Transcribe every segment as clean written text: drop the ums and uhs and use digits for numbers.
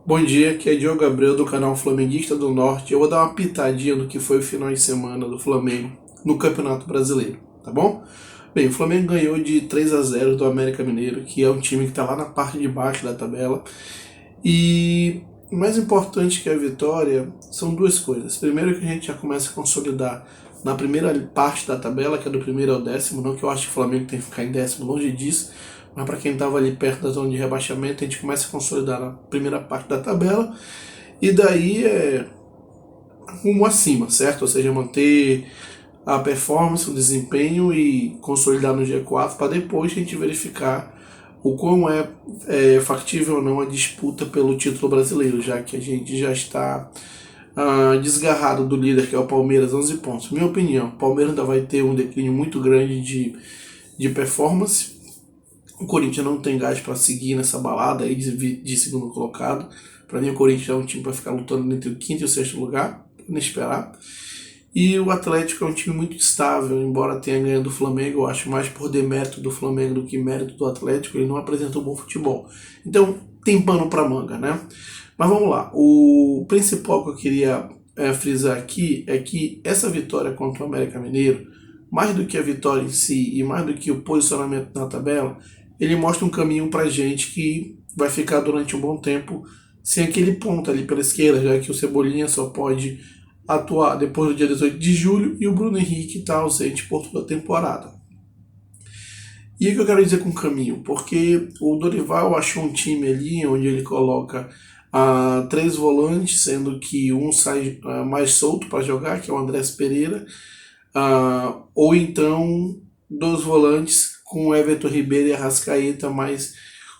Bom dia, aqui é Diogo Gabriel do canal Flamenguista do Norte. Eu vou dar uma pitadinha do que foi o final de semana do Flamengo no Campeonato Brasileiro, tá bom? Bem, o Flamengo ganhou de 3-0 do América Mineiro, que é um time que está lá na parte de baixo da tabela. E mais importante que a vitória são duas coisas. Primeiro, que a gente já começa a consolidar na primeira parte da tabela, que é do primeiro ao décimo, não que eu acho que o Flamengo tem que ficar em décimo, longe disso, mas para quem estava ali perto da zona de rebaixamento, a gente começa a consolidar na primeira parte da tabela, e daí é rumo acima, certo? Ou seja, manter a performance, o desempenho e consolidar no G4 para depois a gente verificar o quão é factível ou não a disputa pelo título brasileiro, já que a gente já está desgarrado do líder, que é o Palmeiras, 11 pontos. Minha opinião, o Palmeiras ainda vai ter um declínio muito grande de performance. O Corinthians não tem gás para seguir nessa balada aí de segundo colocado. Para mim, o Corinthians é um time para ficar lutando entre o quinto e o sexto lugar, não esperar. E o Atlético é um time muito estável, embora tenha ganho do Flamengo, eu acho mais por demérito do Flamengo do que mérito do Atlético, ele não apresentou bom futebol. Então, tem pano para manga, né? Mas vamos lá, o principal que eu queria frisar aqui é que essa vitória contra o América Mineiro, mais do que a vitória em si e mais do que o posicionamento na tabela, ele mostra um caminho pra gente que vai ficar durante um bom tempo sem aquele ponto ali pela esquerda, já que o Cebolinha só pode atuar depois do dia 18 de julho e o Bruno Henrique está ausente por toda a temporada. E o que eu quero dizer com caminho? Porque o Dorival achou um time ali onde ele coloca três volantes, sendo que um sai mais solto para jogar, que é o Andrés Pereira, ou então dois volantes com Everton Ribeiro e Arrascaeta, mas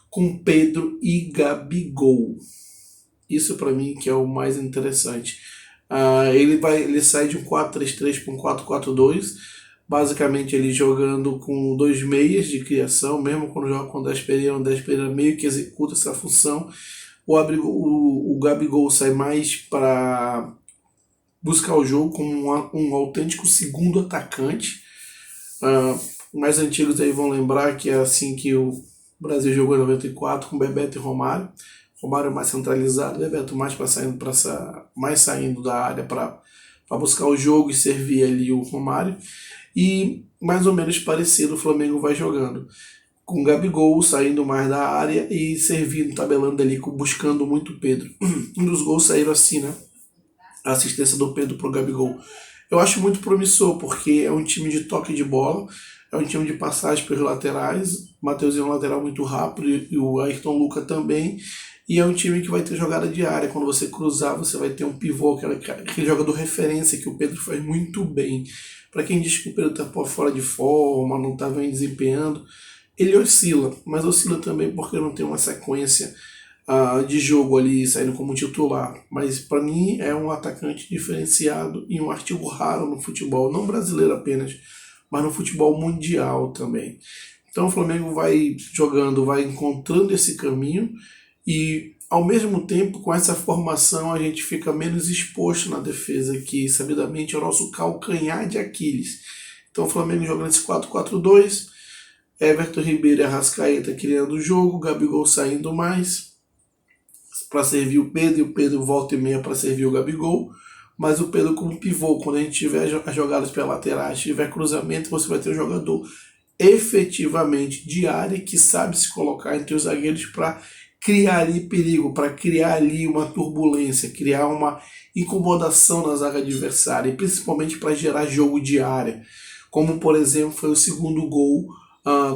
com Pedro e Gabigol. Isso para mim que é o mais interessante. Ele sai de um 4-3-3 para um 4-4-2, basicamente ele jogando com dois meias de criação, mesmo quando joga com o Andrés Pereira meio que executa essa função. O Gabigol sai mais para buscar o jogo como um autêntico segundo atacante. Mais antigos aí vão lembrar que é assim que o Brasil jogou em 94 com Bebeto e Romário. Romário mais centralizado, Bebeto mais saindo da área para buscar o jogo e servir ali o Romário. E mais ou menos parecido o Flamengo vai jogando, com o Gabigol saindo mais da área e servindo, tabelando ali, buscando muito o Pedro. Um dos gols saíram assim, né? A assistência do Pedro pro Gabigol. Eu acho muito promissor, porque é um time de toque de bola, é um time de passagem pelos laterais. O Matheusinho é um lateral muito rápido e o Ayrton Lucas também. E é um time que vai ter jogada de área. Quando você cruzar, você vai ter um pivô, aquele jogador referência que o Pedro faz muito bem. Para quem diz que o Pedro está fora de forma, não está bem desempenhando, ele oscila, mas oscila também porque não tem uma sequência de jogo ali saindo como titular. Mas para mim é um atacante diferenciado e um artigo raro no futebol, não brasileiro apenas, mas no futebol mundial também. Então o Flamengo vai jogando, vai encontrando esse caminho e ao mesmo tempo com essa formação a gente fica menos exposto na defesa, que sabidamente é o nosso calcanhar de Aquiles. Então o Flamengo joga nesse 4-4-2, Everton Ribeiro e Arrascaeta criando o jogo, Gabigol saindo mais para servir o Pedro, e o Pedro volta e meia para servir o Gabigol, mas o Pedro como pivô. Quando a gente tiver as jogadas pela laterais, tiver cruzamento, você vai ter um jogador efetivamente de área que sabe se colocar entre os zagueiros para criar ali perigo, para criar ali uma turbulência, criar uma incomodação na zaga adversária, e principalmente para gerar jogo de área, como por exemplo foi o segundo gol,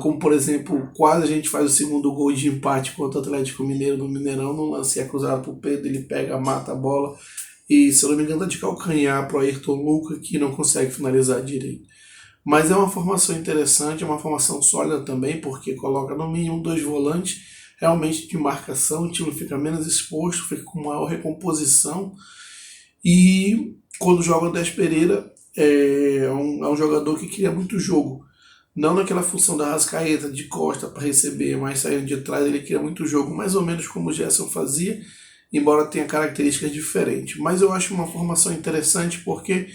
como por exemplo, quase a gente faz o segundo gol de empate contra o Atlético Mineiro no Mineirão, no lance é cruzado para o Pedro, ele pega, mata a bola, e se eu não me engano dá de calcanhar para o Ayrton Lucas, que não consegue finalizar direito. Mas é uma formação interessante, é uma formação sólida também, porque coloca no mínimo dois volantes, realmente de marcação, o time fica menos exposto, fica com maior recomposição, e quando joga o Andrés Pereira é um jogador que cria muito jogo, não naquela função da Arrascaeta de costa para receber, mas saindo de trás ele cria muito jogo, mais ou menos como o Gerson fazia, embora tenha características diferentes. Mas eu acho uma formação interessante porque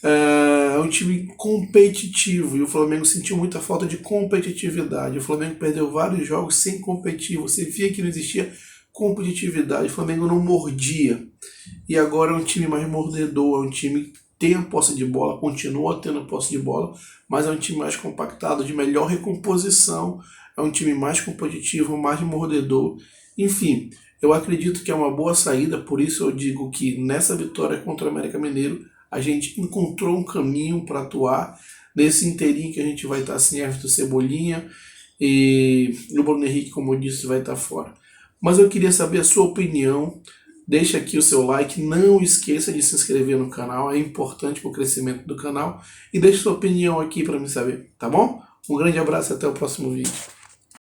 é um time competitivo e o Flamengo sentiu muita falta de competitividade. O Flamengo perdeu vários jogos sem competir, você via que não existia competitividade, o Flamengo não mordia. E agora é um time mais mordedor, é um time que tem a posse de bola, continua tendo a posse de bola, mas é um time mais compactado, de melhor recomposição, é um time mais competitivo, mais mordedor. Enfim, eu acredito que é uma boa saída, por isso eu digo que nessa vitória contra o América Mineiro, a gente encontrou um caminho para atuar. Nesse inteirinho que a gente vai estar sem Everton, Cebolinha e o Bruno Henrique, como eu disse, vai estar fora. Mas eu queria saber a sua opinião. Deixa aqui o seu like, não esqueça de se inscrever no canal, é importante para o crescimento do canal. E deixe sua opinião aqui para me saber, tá bom? Um grande abraço e até o próximo vídeo.